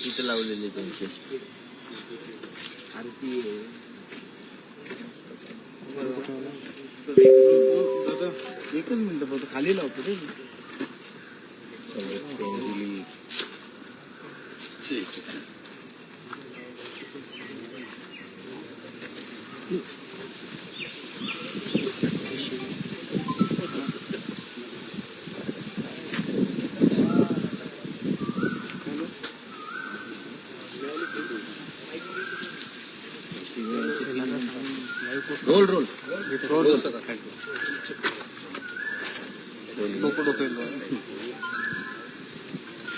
इथं लावलेले त्यांचे आरती दादा एकच मिनिट फक्त खाली लावतो रे roll roll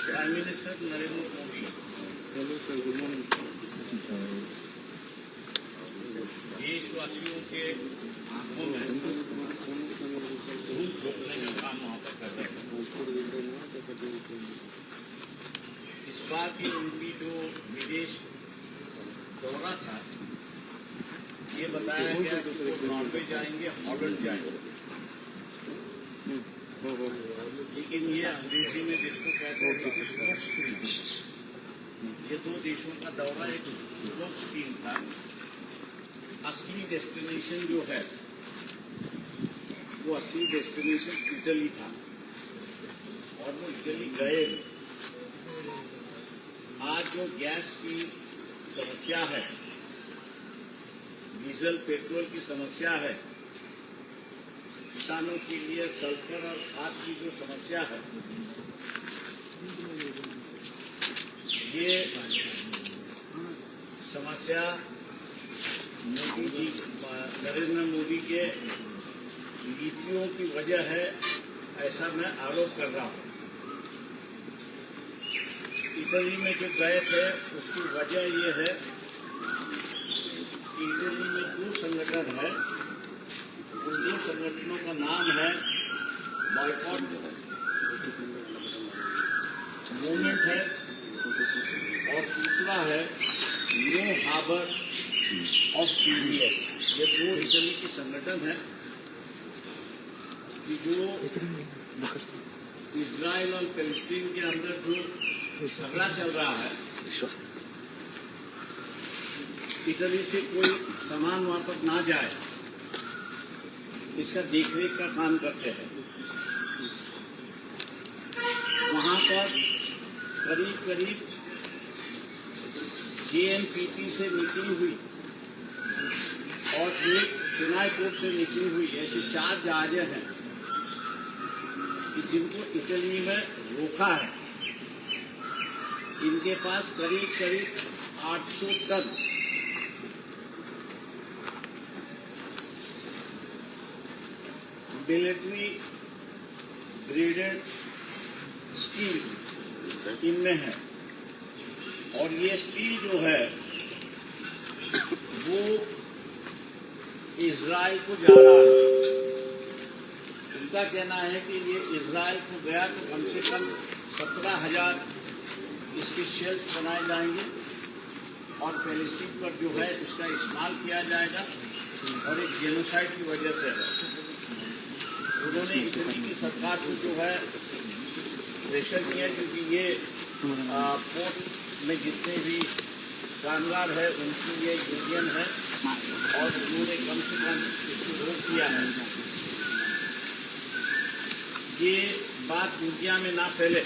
prime minister Narendra Modi देशवासियों के आंखों में धूल झोंकने का काम वहां पर कर रहे हैं। इस बार की उनकी जो विदेश दौरा था, ये बताया गया कि वो नॉर्वे जाएंगे, हॉलैंड जाएंगे, लेकिन ये अंग्रेजी में जिसको कहते हैं स्मोक स्क्रीन, ये दो देशों का दौरा एक स्मोक स्क्रीन था। असली डेस्टिनेशन जो है वो असली डेस्टिनेशन इटली था और वो इटली गए। आज जो गैस की समस्या है, डीजल पेट्रोल की समस्या है, किसानों के लिए सल्फर और खाद की जो समस्या है, ये समस्या मोदी जी नरेंद्र मोदी के नीतियों की वजह है, ऐसा मैं आरोप कर रहा हूँ। इटली में जो गए थे उसकी वजह ये है कि इटली में दो संगठन है, उन दो संगठनों का नाम है बॉयकॉट मूवमेंट है और दूसरा है नो हार्बर ऑफ टीडीएस। ये दो इटली के संगठन है कि जो इजराइल और पैलेस्टीन के अंदर जो झगड़ा चल रहा है, इटली से कोई सामान वहां पर ना जाए, इसका देखरेख का काम करते हैं। वहां पर करीब करीब जेएनपीटी से मीटिंग हुई और एक चेन्नई पोर्ट से मीटिंग हुई। ऐसे 4 जहाजें हैं कि जिनको इटली में रोका है। इनके पास करीब करीब 800 टन मिलिट्री ग्रेडेड स्टील इनमें है और ये स्टील जो है वो इजराइल को जा रहा है। उनका कहना है कि ये इजराइल को गया तो कम से कम 17,000 इसके शेल्स बनाए जाएंगे और पैलेस्टीन पर जो है इसका इस्तेमाल किया जाएगा और एक जेनोसाइड की वजह से है। उन्होंने इटली की सरकार को जो है प्रेशर किया क्योंकि ये पोर्ट में जितने भी कामगार है उनकी ये यूनियन है और उन्होंने कम से कम इसको रोक दिया है। ये बात दुनिया में ना फैले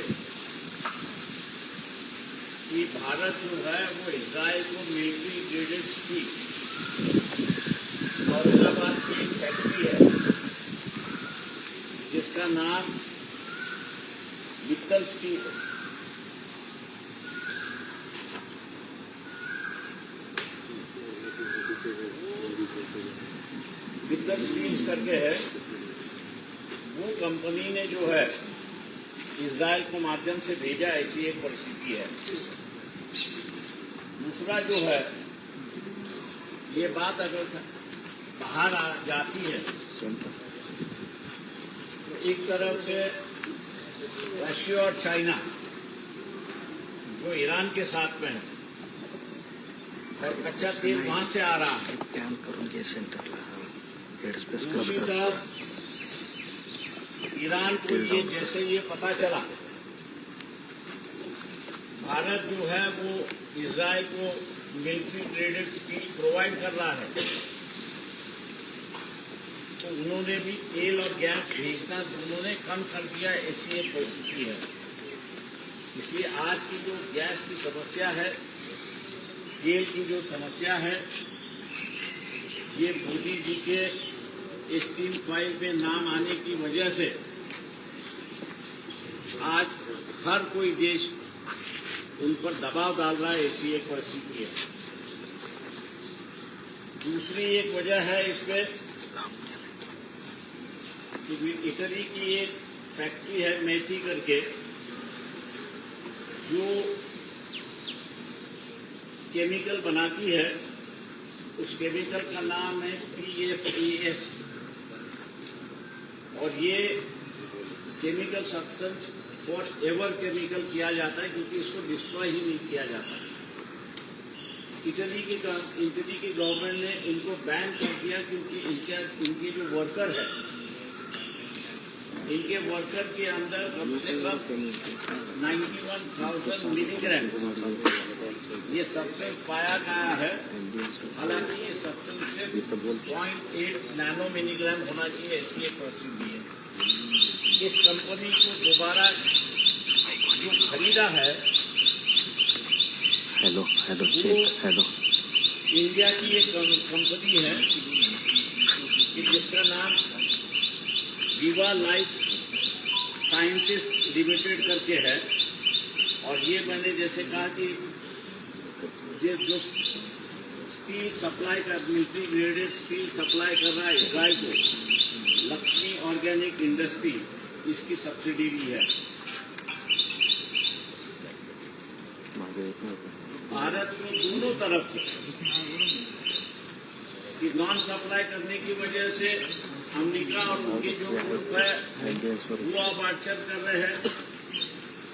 कि भारत जो है वो इजराइल को मिलिट्री ग्रेडेड स्टील, औरंगाबाद की एक फैक्ट्री है जिसका नाम मित्तल स्टील है। मित्तल स्टील्स करके है, वो कंपनी ने जो है इजराइल को माध्यम से भेजा, ऐसी एक परिस्थिति है। दूसरा जो है ये बात अगर बाहर आ जाती है तो एक तरफ से रशिया और चाइना जो ईरान के साथ में है और कच्चा तेल वहां से आ रहा है, दूसरी तरफ ईरान को ये जैसे ये पता चला भारत जो है वो इजराइल को मिलिट्री ग्रेडेड स्टील प्रोवाइड कर रहा है, तो उन्होंने भी तेल और गैस भेजना उन्होंने कम कर दिया, ऐसी एक परिस्थिति है। इसलिए आज की जो गैस की समस्या है, तेल की जो समस्या है, ये मोदी जी के स्टील फाइल में नाम आने की वजह से आज हर कोई देश उन पर दबाव डाल रहा है, ऐसी एक परिस्थिति है। दूसरी एक वजह है इसमें कि इटली की एक फैक्ट्री है मेथी करके, जो केमिकल बनाती है, उस केमिकल का नाम है PFAS, और ये chemical substance forever chemical किया जाता है, क्योंकि इसको डिस्ट्रॉय ही नहीं किया जाता। इटली की गवर्नमेंट ने इनको बैन कर दिया, क्योंकि इनके जो वर्कर है, इनके वर्कर के अंदर कम से कम 91,000 मिलीग्राम ये सब्सटेंस पाया गया है। हालांकि ये सब्सटेंस सिर्फ 0.8 नैनो मिलीग्राम होना चाहिए, ऐसी एक परिस्थिति है। इस कंपनी को दोबारा जो खरीदा है, हेलो चेक, हेलो, इंडिया की एक कंपनी है कि जिसका नाम विवा लाइफ साइंटिस्ट लिमिटेड करके है। और ये मैंने जैसे कहा कि ये जो स्टील सप्लाई कर, मिलिट्री ग्रेडेड स्टील सप्लाई कर रहा है इजराइल को, लक्ष्मी ऑर्गेनिक इंडस्ट्री इसकी सब्सिडी भी है। भारत को दोनों तरफ से कि नॉन सप्लाई करने की वजह से अमेरिका और उनके जो ग्रुप है वो बातचीत कर रहे हैं,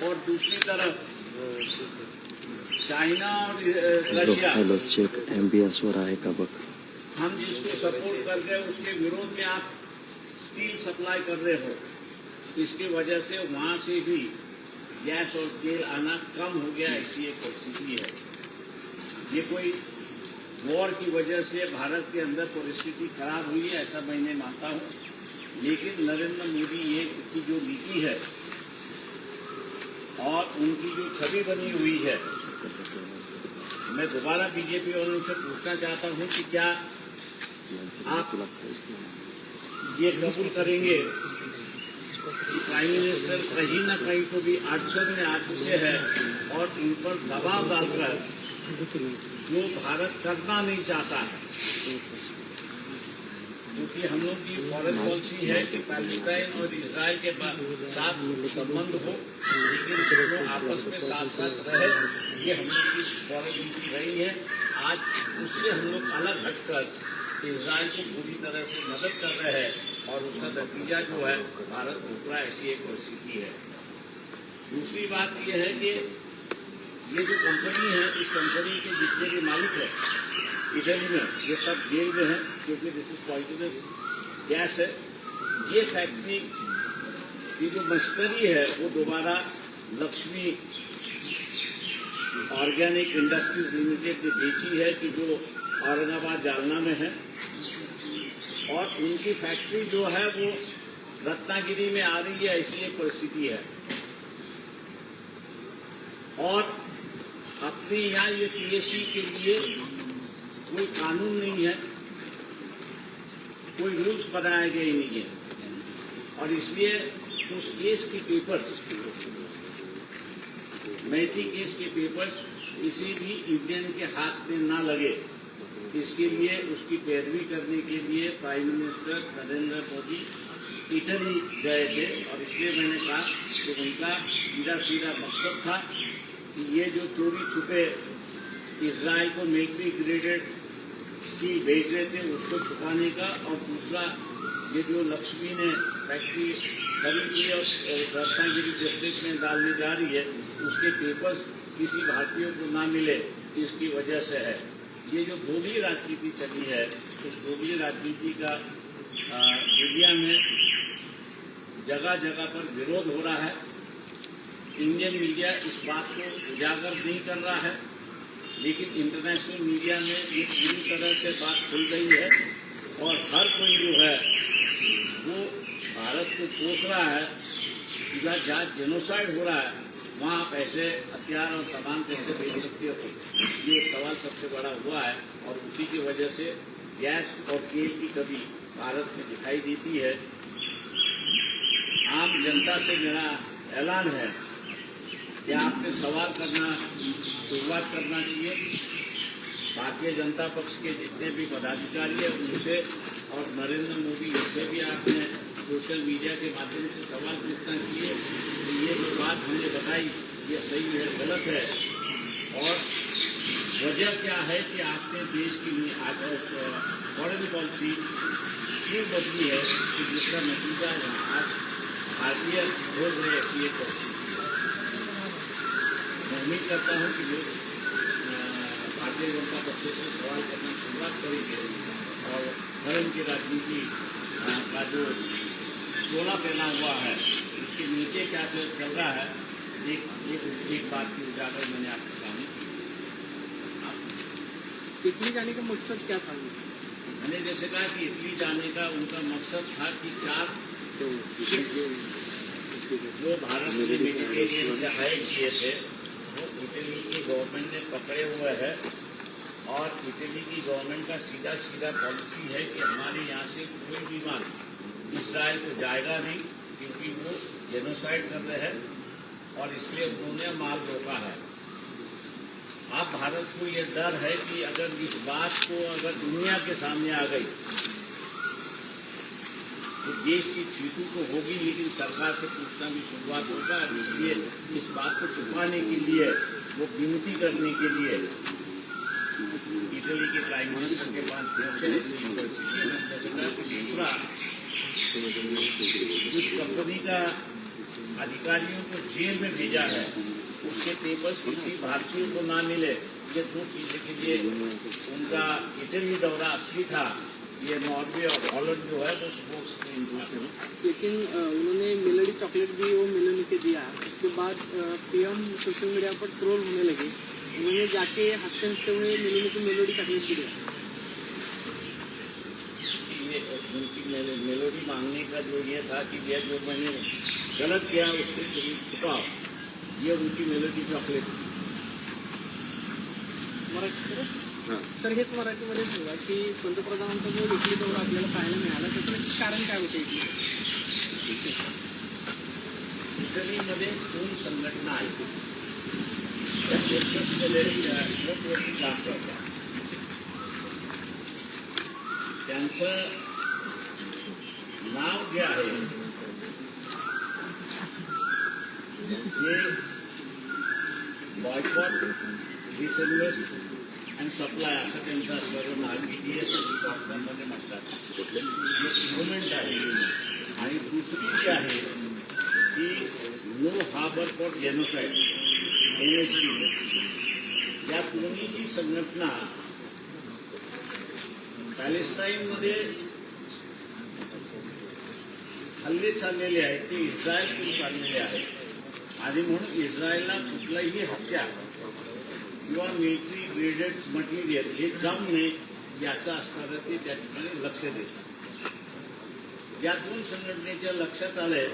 और दूसरी तरफ चाइना और रशिया, हेलो चेक, MBS हो रहा है कब? हम जिसको सपोर्ट कर रहे हैं उसके विरोध में आप स्टील सप्लाई कर रहे हो, इसकी वजह से वहां से भी गैस और तेल आना कम हो गया, ऐसी एक परिस्थिति है। ये कोई वॉर की वजह से भारत के अंदर परिस्थिति खराब हुई है, ऐसा मैं नहीं मानता हूँ। लेकिन नरेंद्र मोदी ये की जो नीति है और उनकी जो छवि बनी हुई है, मैं दोबारा बीजेपी वालों से पूछना चाहता हूँ कि क्या आप ये कबूल करेंगे कि प्राइम मिनिस्टर कहीं न कहीं तो भी अड़चन में आ चुके हैं और उन पर दबाव डालकर जो भारत करना नहीं चाहता है, क्योंकि हम लोग की फॉरेन पॉलिसी है कि पैलेस्टाइन और इजराइल के साथ संबंध हो, लेकिन दोनों आपस में साथ साथ रहे, ये हम लोग की फॉरेन नीति रही है। आज उससे हम लोग अलग हटकर इजराइल को पूरी तरह से मदद कर रहे हैं, और उसका नतीजा जो है भारत भुगतना, ऐसी एक परिस्थिति है। दूसरी बात यह है कि ये जो कंपनी है, इस कंपनी के जितने भी मालिक है इटली में, ये सब जेल में है, क्योंकि दिस इज पॉइजनस गैस है। ये फैक्ट्री की जो मशीनरी है वो दोबारा लक्ष्मी ऑर्गेनिक इंडस्ट्रीज लिमिटेड ने बेची है, कि जो औरंगाबाद जालना में है, और उनकी फैक्ट्री जो है वो रत्नागिरी में आ रही है, ऐसी एक परिस्थिति है। और अपने यहाँ ये PSC के लिए कोई कानून नहीं है, कोई रूल्स बनाए गए नहीं है, और इसलिए उस केस के पेपर्स, मैथी केस के पेपर्स किसी भी इंडियन के हाथ में ना लगे, इसके लिए उसकी पैरवी करने के लिए prime minister Narendra Modi Italy गए थे। और इसलिए मैंने कहा कि उनका सीधा मकसद था कि ये जो चोरी छुपे इजराइल को मिलिट्री ग्रेडेड स्टील भेज रहे थे, उसको छुपाने का, और दूसरा ये जो लक्ष्मी ने फैक्ट्री खरीदी और रत्नागिरी डिस्ट्रिक्ट में डालने जा रही है, उसके पेपर्स किसी भारतीय को ना मिले, इसकी वजह से है। ये जो दोगली राजनीति चली है, उस दोगली राजनीति का इंडिया में जगह जगह पर विरोध हो रहा है, इंडियन मीडिया इस बात को उजागर नहीं कर रहा है, लेकिन इंटरनेशनल मीडिया में ये पूरी तरह से बात खुल गई है और हर कोई जो है वो भारत को कोस रहा है कि जहाँ जेनोसाइड हो रहा है वहाँ आप ऐसे हथियार और सामान कैसे भेज सकते हो। ये एक सवाल सबसे बड़ा हुआ है और उसी की वजह से गैस और तेल की कमी भारत में दिखाई देती है। आम जनता से मेरा ऐलान है कि आपने सवाल करना शुरुआत करना चाहिए। भारतीय जनता पक्ष के जितने भी पदाधिकारी हैं उनसे और नरेंद्र मोदी से भी आपने सोशल मीडिया के माध्यम से सवाल पूछना चाहिए कि ये जो बात हमने बताई ये सही है गलत है, और वजह क्या है कि आपने देश की फॉरेन पॉलिसी क्यों बदली है कि जिसका नतीजा आज भारतीय भोग रहे ऐसी एक परिस्थिति है। मैं उम्मीद करता हूँ कि लोग भारतीय जनता पक्ष से सवाल करना शुरुआत करेंगे और धर्म की राजनीति का जो चोला पहना हुआ है उसके नीचे क्या चल रहा है एक बात की उजागर मैंने आपके सामने की। इटली जाने का मकसद क्या था? मैंने जैसे कहा कि इटली जाने का उनका मकसद था कि 4 शिप्स जो भारत से मेडिटेरियन से आए किए थे वो इटली की गवर्नमेंट ने पकड़े हुए हैं और इटली की गवर्नमेंट का सीधा पॉलिसी है कि हमारे यहाँ से कोई विमान इसराइल को जाएगा नहीं क्योंकि वो जेनोसाइड कर रहे हैं और इसलिए उन्होंने माल रोका है। अब भारत को ये डर है कि अगर इस बात को अगर दुनिया के सामने आ गई तो देश की चीतू तो होगी लेकिन सरकार से पूछना भी शुरुआत होगा। इसलिए इस बात को छुपाने के लिए वो विनती करने के लिए इटली के प्राइम मिनिस्टर के पास पहुंचे। दूसरा उस कंपनी का अधिकारियों को जेल में भेजा है उसके पेपर्स किसी भारतीय को ना मिले, ये 2 चीज़ों के लिए उनका इटली दौरा असली था। ये नॉर्वे और हॉलैंड जो है वो स्पोर्ट्स टीम था। लेकिन उन्होंने मेलोडी चॉकलेट भी वो मेलोडी के दिया। उसके बाद पीएम सोशल मीडिया पर ट्रोल होने लगे। उन्होंने जाके हंसते हंसते हुए मेलोडी चॉकलेट भी दिया। ये उनकी मेलोडी मांगने का जो ये था कि ये जो मैंने गलत किया उसको छुपाओ, ये उनकी मेलोडी चॉकलेट थी। सर हेच मराठीमध्ये सांगा की पंतप्रधानांचा जो इटली दौरा आपल्याला पाहायला मिळाला त्याचं नक्की कारण काय होतं? इटलीमध्ये 2 संघटना आहेत त्या मोठमोठी काम करतात. त्यांचं नाव जे आहे ते बॉयकॉट डिसइन्व्हेस्ट अँड सप्लाय असं त्यांचं सर्व नाव BDS मध्ये म्हणतात. हे मुवमेंट आहे. आणि दुसरी जी आहे ती no harbour for genocide NHD. या दोन्हीही संघटना पॅलेस्टाईनमध्ये हल्ले चाललेले आहेत ते इस्रायलकडून चाललेले आहेत आणि म्हणून इस्रायलला कुठलाही हत्या किंवा मिलिटरी ग्रेडेड मटेरियल हे जाऊ नये याचं असणारं ते त्या ठिकाणी लक्ष देतात. या 2 संघटनेच्या लक्षात आलंय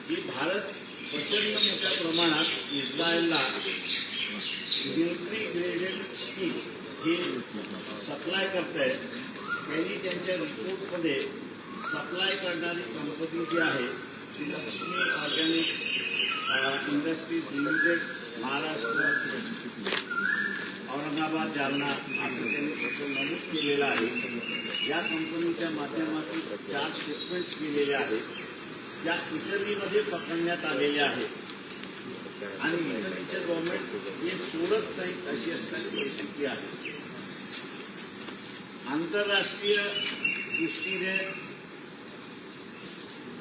की भारत प्रचंड मोठ्या प्रमाणात इस्रायलला मिलिटरी ग्रेडेड स्टील हे सप्लाय करत आहे. त्यांनी त्यांच्या रिपोर्टमध्ये सप्लाय करणारी कंपनी जी आहे ती Lakshmi organic industries limited Maharashtra Aurangabad Jalna असं त्यांनी त्याचं नमूद केलेलं आहे. या कंपनीच्या माध्यमातून 4 शिपमेंट्स केलेले आहेत ज्या इटलीमध्ये पकडण्यात आलेल्या आहेत आणि इटलीचे गव्हर्नमेंट हे सोडत नाही अशी असणारी परिस्थिती आहे. आंतरराष्ट्रीय दृष्टीने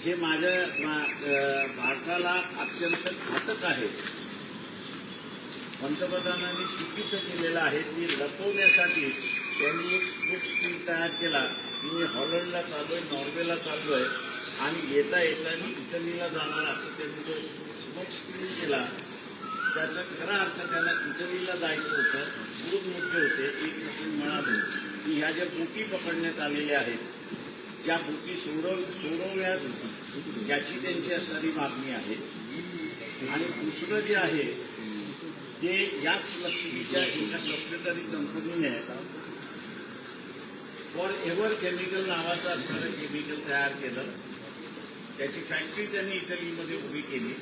हे भारताला अत्यंत घातक आहे. पंतप्रधानांनी चुकीचं केलेलं आहे. ती लपवण्यासाठी त्यांनी एक स्पोर्ट्स टीम तयार केला की मी हॉलंडला चाललोय, नॉर्वेला चाललोय आणि येता येता मी इटलीला जाणार असं त्यांनी तो स्पोक्समॅन केला, त्याचा खरा अर्थ त्यांना इटलीला जायचं होतं. दोन मुद्दे होते. एक असं म्हणाले की ह्या ज्या बोटी पकडण्यात आलेल्या आहेत त्या बोटी सोडवण्यात याची त्यांची असणारी मागणी आहे. आणि दुसरं जे आहे ते याच लक्ष्मीच्या एका सबसिडरी कंपनीने फॉर एव्हर केमिकल नावाचं असणारं केमिकल तयार केलं. त्याची फॅक्टरी त्यांनी इटलीमध्ये उभी केली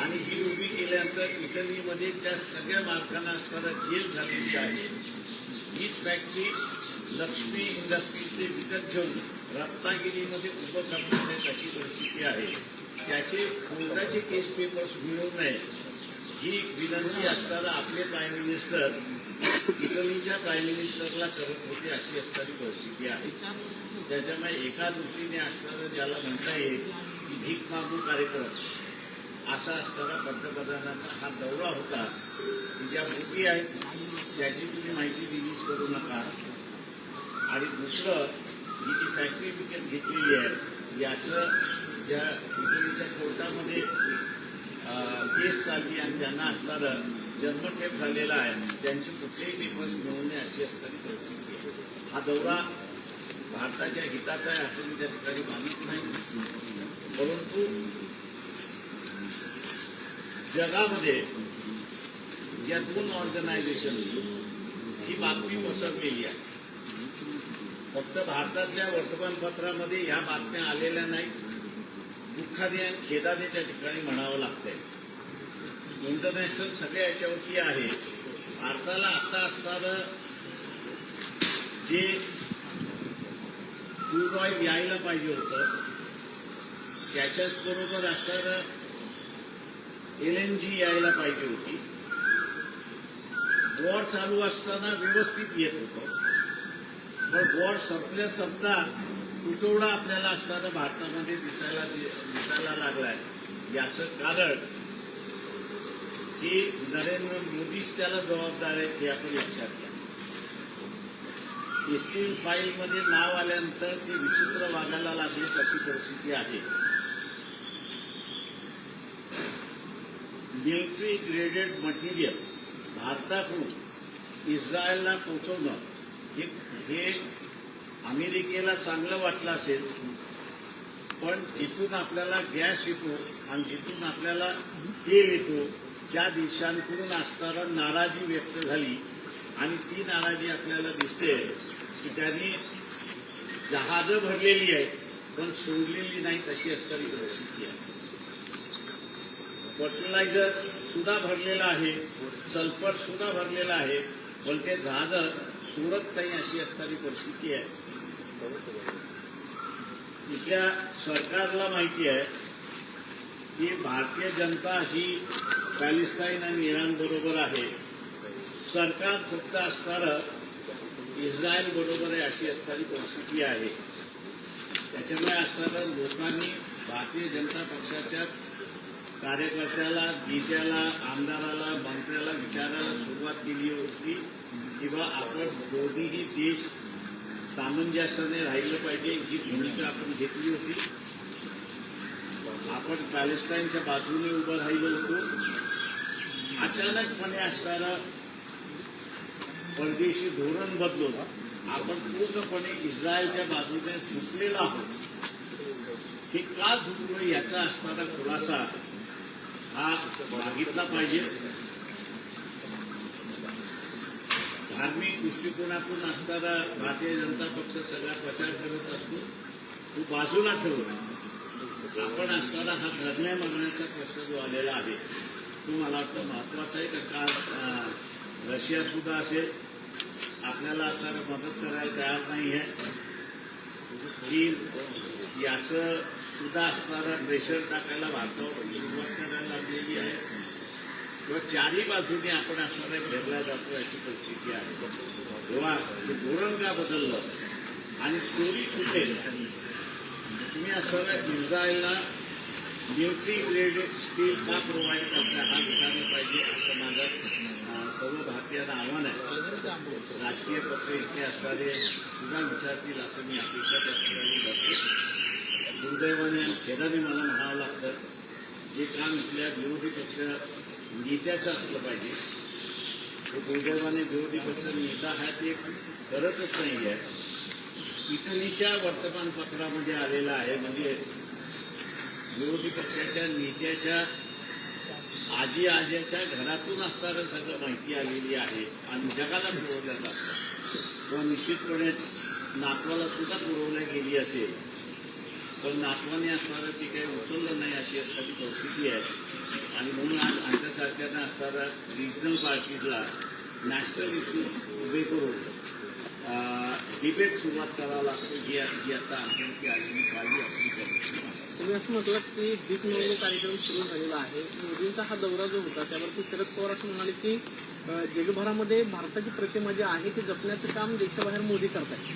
आणि ही उभी केल्यानंतर इटलीमध्ये त्या सगळ्या मालकांना असणारं जेल झालेली आहे. हीच फॅक्टरी लक्ष्मी इंडस्ट्रीजने विकत घेऊन रत्नागिरीमध्ये उभं करण्यात अशी परिस्थिती आहे. त्याचे कोर्टाचे केस पेपर्स मिळवू नये ही विनंती असताना आपले प्राईम मिनिस्टर इटलीच्या प्राईम मिनिस्टरला करत होते अशी असणारी परिस्थिती आहे. त्याच्यामुळे एका दृष्टीने असताना ज्याला म्हणता येईल की भीक मागू कार्यक्रम असा असताना पंतप्रधानांचा हा दौरा होता की ज्या बोटी आहेत त्याची तुम्ही माहिती रिलीज करू नका. आणि दुसरं ही जी फॅक्टरी विकत घेतलेली आहे याचं ज्या इटलीच्या कोर्टामध्ये केस चालली आणि त्यांना असणारं जन्मठेप झालेला आहे त्यांचे कुठलेही पेपर्स मिळवू नये अशी असणारी परिस्थिती आहे. हा दौरा भारताच्या हिताचा आहे असं मी त्या ठिकाणी मानित नाही. परंतु जगामध्ये या दोन ऑर्गनायझेशन ही बातमी पसरलेली आहे. फक्त भारतातल्या वर्तमानपत्रामध्ये ह्या बातम्या आलेल्या नाहीत. दुःखाने आणि खेदाने त्या ठिकाणी म्हणावं लागतंय. इंटरनॅशनल सगळ्या याच्यावरती आहे. भारताला आता असणारं जे क्रूड ऑइल यायला पाहिजे होतं त्याच्याच बरोबर असणारं LNG यायला पाहिजे होती. वॉर चालू असताना व्यवस्थित येत होतं पण वॉर संपता तुटवडा आपल्याला असताना भारतामध्ये दिसायला लागलाय. याचं कारण की नरेंद्र मोदीच त्याला जबाबदार आहेत हे आपण लक्षात घ्या. इस्टील फाईलमध्ये नाव आल्यानंतर ते विचित्र वागायला लागले अशी परिस्थिती आहे. मिलिटरी ग्रेडेड मटेरियल भारताकडून इस्रायलला पोहोचवणं हे अमेरिकेला चांगलं वाटलं असेल पण जिथून आपल्याला गॅस येतो आणि जिथून आपल्याला तेल येतो त्या देशांकडून असणारा नाराजी व्यक्त झाली आणि ती नाराजी आपल्याला दिसते की त्यांनी जहाजं भरलेली आहेत पण सोडलेली नाही अशी असणारी परिस्थिती आहे. फर्टिलायझर सुद्धा भरलेलं आहे, सल्फर सुद्धा भरलेलं आहे पण ते जहाजं सोडत नाही अशी असणारी परिस्थिती आहे. इथल्या सरकारला माहिती आहे की भारतीय जनता ही पॅलेस्टाईन आणि इराण बरोबर आहे. सरकार फक्त असणारं इस्रायल बरोबर आहे अशी असणारी परिस्थिती आहे. त्याच्यामुळे असणारं लोकांनी भारतीय जनता पक्षाच्या कार्यकर्त्याला, नेत्याला, आमदाराला, मंत्र्याला विचारायला सुरुवात केली होती की बा आपण दोन्हीही देश सामंजस्याने राहिलं पाहिजे. जी भूमिका आपण घेतली होती. आपण पॅलेस्टाईनच्या बाजूने उभं राहिलो होतो. अचानकपणे असणारं परदेशी धोरण बदलून आपण पूर्णपणे इस्रायलच्या बाजूने झुकलेलो आहोत. हे का झुकलो याचा असणारा खुलासा हा मागितला पाहिजे. धार्मिक दृष्टिकोनातून असणारा भारतीय जनता पक्ष सगळा प्रचार करत असतो तो बाजूला ठेवून आपण असणारा हा धरण्या मागण्याचा प्रश्न जो आलेला आहे तो मला वाटतं महत्वाचा आहे. कारण रशिया सुद्धा असेल आपल्याला असणारं मदत करायला तयार नाही आहे. चीन याचं सुद्धा असणारा प्रेशर टाकायला भारतावर सुरुवात करायला लागलेली आहे. किंवा चारही बाजूने आपण असणारा घेरला जातो अशी परिस्थिती आहे. तेव्हा हे धोरण का बदललं आणि चोरी छुटेल तुम्ही असणारा इस्रायलला मिलिटरी ग्रेडेड स्टील का प्रोव्हाइड करता हा विचारलं पाहिजे असं माझं सर्व भारतीयांना आव्हान आहे. राजकीय पक्ष इथे असणारे सुद्धा विचारतील असं मी अपेक्षा त्या ठिकाणी करतो. दुर्दैवाने आणि खेदाने मला म्हणावं लागतं जे काम इथल्या विरोधी पक्ष नेत्याचं असलं पाहिजे ते दुर्दैवाने विरोधी पक्ष नेता हा ते करतच नाही आहे. इथलीच्या वर्तमानपत्रामध्ये आलेला आहे. म्हणजे विरोधी पक्षाच्या नेत्याच्या आजी आज्याच्या घरातून असणारं सगळं माहिती आलेली आहे आणि जगाला पुरवल्या जातं किंवा निश्चितपणे नातवाला सुद्धा पुरवल्या गेली असेल, पण नातवाने असणारं ते काही उचललं नाही अशी असणारी परिस्थिती आहे. आणि म्हणून आज आमच्यासारख्यानं असणारा रिजनल पार्टीजला नॅशनल इश्यूज उभे करून डिबेट सुरुवात करावा लागतो, जी आता आमच्याकडे आलेली पाहिजे असली पाहिजे. तुम्ही असं म्हटलं की दीप निवडणूक कार्यक्रम सुरू झालेला आहे. मोदींचा हा दौरा जो होता त्यावरती शरद पवार असं म्हणाले की जगभरामध्ये भारताची प्रतिमा जी आहे ती जपण्याचं काम देशाबाहेर मोदी करतायत.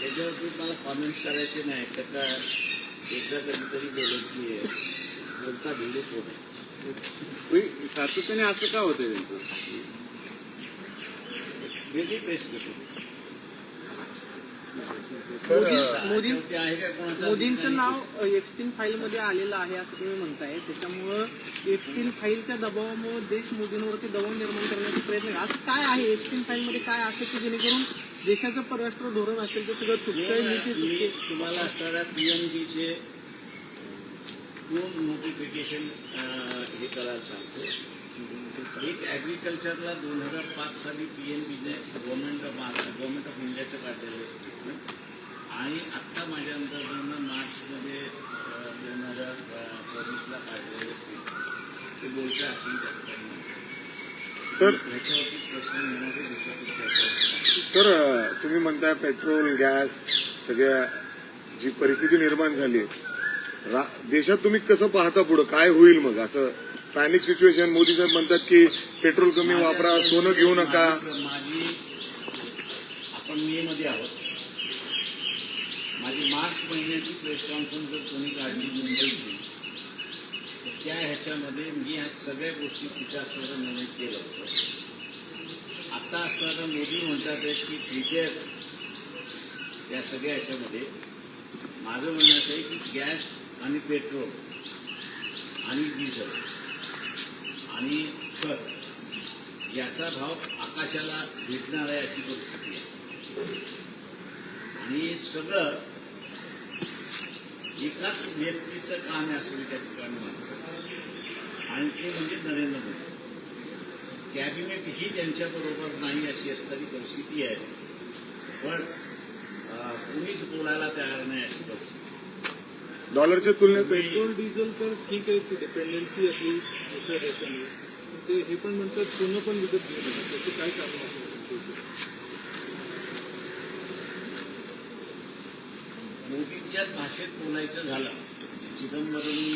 त्याच्यावरती मला कॉमेंट्स करायचे नाही. त्याचा एकदा कधीतरी बोलत की बोलता भिडूच होत सातत्याने असं का होतंय त्यांचं? वेगळी प्रेस करतो. मोदींचं नाव एप्स्टीन फाईलमध्ये आलेलं आहे असं तुम्ही म्हणताय. त्याच्यामुळं एप्स्टीन फाईलच्या दबावामुळे देश मोदींवरती दबाव निर्माण करण्याचा प्रयत्न असं काय आहे एप्स्टीन फाईलमध्ये काय असं की जेणेकरून देशाचं परराष्ट्र धोरण असेल ते सगळं चुकतंय. मी तुम्हाला असणाऱ्या PNBचे 2 नोटिफिकेशन हे करायला सांगतो. एक ॲग्रिकल्चरला 2005 साली PNBने गव्हर्नमेंट ऑफ इंडियाचं काढलेलं स्टेटमेंट आणि आत्ता माझ्या अंदाजानं मार्चमध्ये 2026ला काढलेलं स्टेटमेंट ते बोलतं असेल त्या ठिकाणी. सर ह्याच्यावरती प्रश्न येणारे दुसऱ्या सर तुम्ही म्हणताय पेट्रोल गॅस सगळ्या जी परिस्थिती निर्माण झाली देशात तुम्ही कसं पाहता पुढं काय होईल मग? असं पॅनिक सिच्युएशन मोदी साहेब म्हणतात की पेट्रोल कमी वापरा, सोनं घेऊ नका. आपण मे मध्ये आहोत. माझी मार्च महिन्याची प्रेस कॉन्फरन्स जर कोणी काढली मुंबईतली तर त्या ह्याच्यामध्ये मी ह्या सगळ्या गोष्टी तिथे असणारं नमूद केलं होतं. आता असणारं मोदी म्हणतात की प्रिपेअर त्या सगळ्या ह्याच्यामध्ये माझं म्हणणं असं आहे की गॅस आणि पेट्रोल आणि डिझेल आणि खत याचा भाव आकाशाला भेटणार आहे अशी परिस्थिती आहे. आणि सगळं एकाच व्यक्तीचं काम आहे असं मी त्या ठिकाणी म्हणतो आणि ते म्हणजे नरेंद्र मोदी. कॅबिनेट ही त्यांच्याबरोबर नाही अशी असणारी परिस्थिती आहे. पण कुणीच बोलायला तयार नाही अशी परिस्थिती. डॉलरच्या तुलनेत पेट्रोल डिझेल तर ठीक आहे, ती डिपेंडन्सी आपली दुसऱ्या देशांनी, ते हे पण म्हणतात सोनं पण विकत घेतात. त्याचं काय कारण असेल? मोदींच्या भाषेत बोलायचं झालं, चिदंबरमनी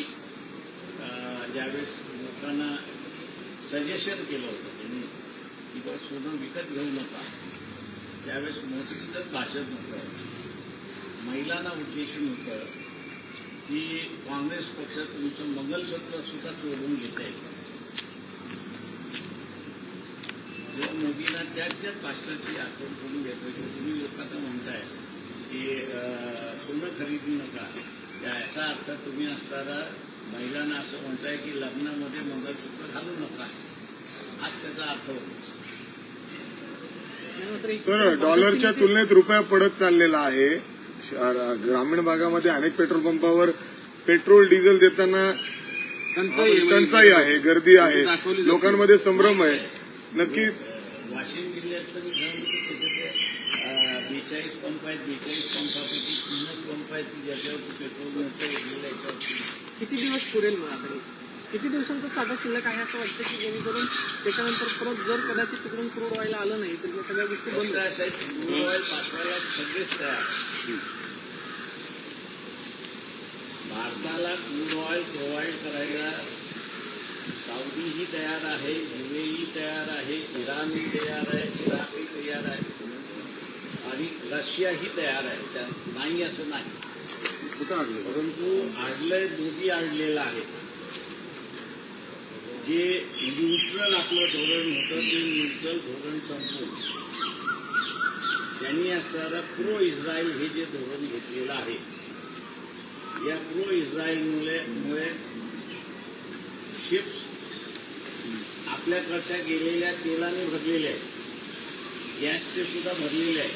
ज्यावेळेस लोकांना सजेशन केलं होतं त्यांनी की बा सोनं विकत घेऊ नका, त्यावेळेस मोदींचंच भाषण होतं. महिलांना उद्देशून होतं की काँग्रेस पक्ष तुमचं मंगलसूत्र सुद्धा चोरून घेत आहे. जेव्हा मोदींना त्याच भाषणाची आठवण करून घेतोय की तुम्ही लोकांना म्हणताय की सोनं खरेदी नका, याचा अर्थ तुम्ही असताना महिलांना असं म्हणताय की लग्नामध्ये मंगलसूत्र घालू नका, हाच त्याचा अर्थ होतो. सर डॉलरच्या तुलनेत रुपया पडत चाललेला आहे. ग्रामीण भागामध्ये अनेक पेट्रोल पंपावर पेट्रोल डिझेल देताना टंचाई आहे, गर्दी आहे, लोकांमध्ये संभ्रम आहे. नक्की वाशिम जिल्ह्यातलं मी सांगतो त्याच्यात 42 पंप आहेत. 42 पंपापैकी 3च पंप आहेत की ज्याच्यावरती पेट्रोल मिळतं. याच्यावरती किती दिवस पुरेल मग आता? किती दिवसांचा साधा शिल्लक आहे असं वाटतं की जेणेकरून त्याच्यानंतर परत जर कदाचित तिकडून क्रूड ऑइल आलं नाही तर सगळ्या गोष्टी बंद दुसरं असं आहे की क्रूड ऑइल पाठवायला सगळेच तयार. भारताला क्रूड ऑइल प्रोव्हाइड करायला सौदीही तयार आहे, UAE तयार आहे, इराणही तयार आहे, इराकही तयार आहे आणि रशियाही तयार आहे. त्या नाही असं नाही, परंतु आडलंय मोदी आडलेलं आहे. जे न्यूट्रल आपलं धोरण होतं ते न्यूट्रल धोरण संपवून त्यांनी असणारा प्रो इस्रायल हे जे धोरण घेतलेलं आहे या प्रो इस्रायलमुळे शिप्स आपल्याकडच्या गेलेल्या तेलाने भरलेल्या आहेत, गॅसचे सुद्धा भरलेले आहे,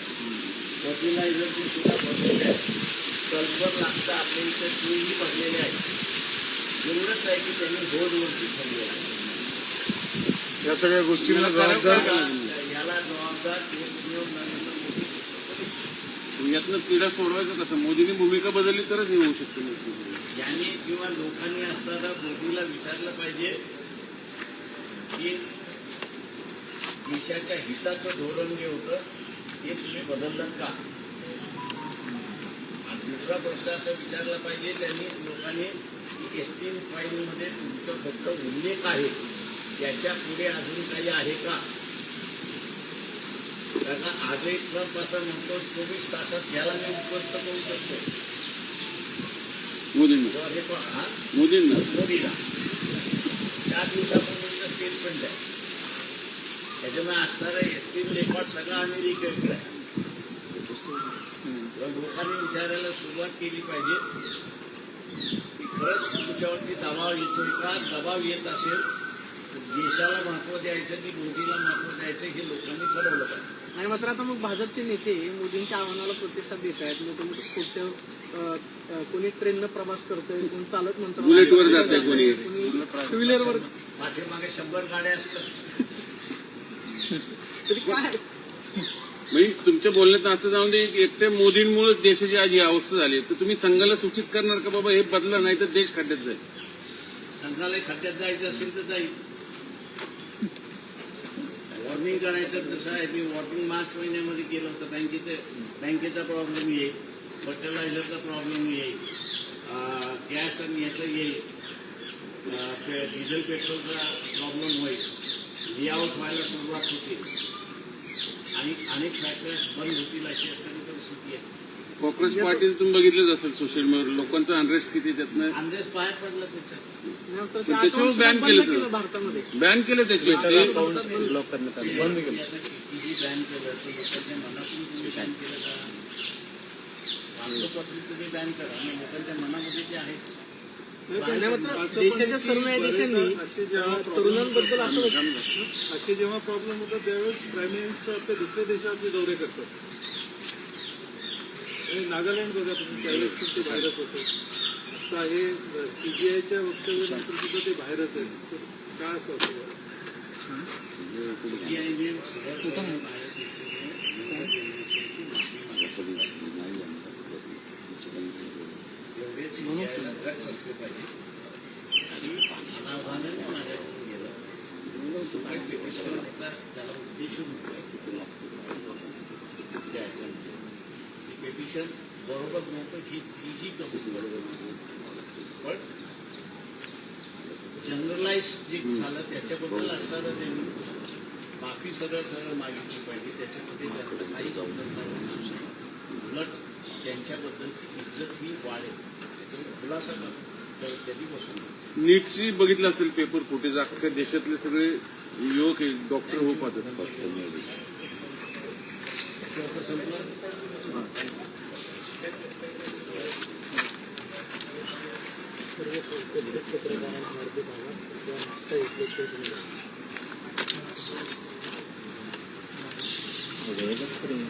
फर्टिलायझरचे सुद्धा भरलेले आहे, सल्फर लागतं आपल्या इथं तेही भरलेले आहे. एवढंच आहे की त्यांनी बोर्डवरती ठरलेलं आहे. या सगळ्या गोष्टींना जबाबदार याला जबाबदार एकमेव नरेंद्र मोदी दिसत. यातनं तिढा सोडवायचं कसं? मोदींनी भूमिका बदलली तरच हे होऊ शकतं. यांनी किंवा लोकांनी असताना मोदीला विचारलं पाहिजे की देशाच्या हिताचं धोरण जे होतं ते तुम्ही बदललं का. दुसरा प्रश्न असा विचारला पाहिजे त्यांनी लोकांनी की एसटीन फाईलमध्ये तुमचा फक्त उल्लेख आहे, याच्या पुढे अजून काही आहे का. कारण आजही ट्रम्प असं म्हणतो 24 तासात याला मी उपस्थित करू शकतो मोदींना मोदीला 4 दिवसापूर्वीचं स्टेटमेंट आहे. त्याच्यामुळे असणारा एसटीन रेकॉर्ड सगळा अमेरिकेकडे आहे. लोकांनी विचारायला सुरुवात केली पाहिजे की खरंच तुमच्यावरती दबाव येतोय का. दबाव येत असेल तर देशाला महत्व द्यायचं की मोदीला महत्व द्यायचं हे लोकांनी ठरवलं पाहिजे. आणि मात्र आता मग भाजपचे नेते मोदींच्या आव्हानाला प्रतिसाद देत आहेत. कोणी ट्रेननं प्रवास करतोय, कोणी चालत म्हणतो, बुलेटवर जातंय, कोणी टू व्हीलरवर. पाठीमागे 100 गाड्या असतात. तरी काय म्हणजे तुमच्या बोलण्यात असं जाऊन दे की एकट्या मोदींमुळे देशाची आज ही अवस्था झाली, तर तुम्ही संघाला सूचित करणार का बाबा हे बदला, नाही तर देश खड्ड्यात जाईल? संघाला खड्ड्यात जायचं असेल तर जाईल. वॉर्निंग करायचं तसं आहे. मी वॉर्निंग मार्च महिन्यामध्ये केलं होतं. बँकेचा प्रॉब्लेम येईल, फर्टिलायझरचा प्रॉब्लेम येईल, गॅस आणि याचं येईल, डिझेल पेट्रोलचा प्रॉब्लेम होईल, लेआउट व्हायला सुरुवात होतील आणि अनेक फॅक्टरीज बंद होतील अशी असणारी परिस्थिती आहे. कॉक्रोच पार्टी तुम्ही बघितलंच असेल सोशल मीडियावर, लोकांचा अनरेस्ट किती त्यातनं अंदाज बाहेर पडला त्याच्यात. त्याच्यावर बॅन केलं, भारतामध्ये बॅन केलं त्याचे ब्लॉक करण्यात आलं. किती बॅन केलं तर लोकांच्या मनातून तुम्ही बॅन केलं का. कागदोपत्री तुम्ही बॅन करा आणि लोकांच्या मनामध्ये जे आहे देशाच्या सर्व न्यायाधीशांनी तरुणांबद्दल असं असे जेव्हा प्रॉब्लेम होतात त्यावेळेस प्राईम मिनिस्टर आपल्या दुसऱ्या देशाचे दौरे करतात. आणि नागालँड बघा तुम्ही, त्यावेळेस पण ते बाहेरच होते. आता हे सीबीआयच्या वक्तव्यानंतर सुद्धा ते बाहेरच आहेत. तर काय असं होतं? सीबीआयने सरळ सरळ बाहेर एवढे सीबीआयला गट्स असले पाहिजे आणि अनावधानाने माझ्याकडून गेलं त्याला उद्देशून पेटिशन बरोबर नव्हतं ही बरोबर पण जनरलाइज जे झालं त्याच्याबद्दल असताना त्यांनी माफी सरळ सरळ मागितली पाहिजे. त्याच्यामध्ये त्यांचं काही जबाबदार नाही. उलट त्यांच्याबद्दलची इज्जत ही वाढेल. त्याच्यामुळे खुलासा कधी बसून नीटची बघितलं असेल पेपर फुटेज, अख्ख्या देशातले सगळे युवक डॉक्टर होऊ पाहतात. त्याच्यावर संपलं. वेगळंच करून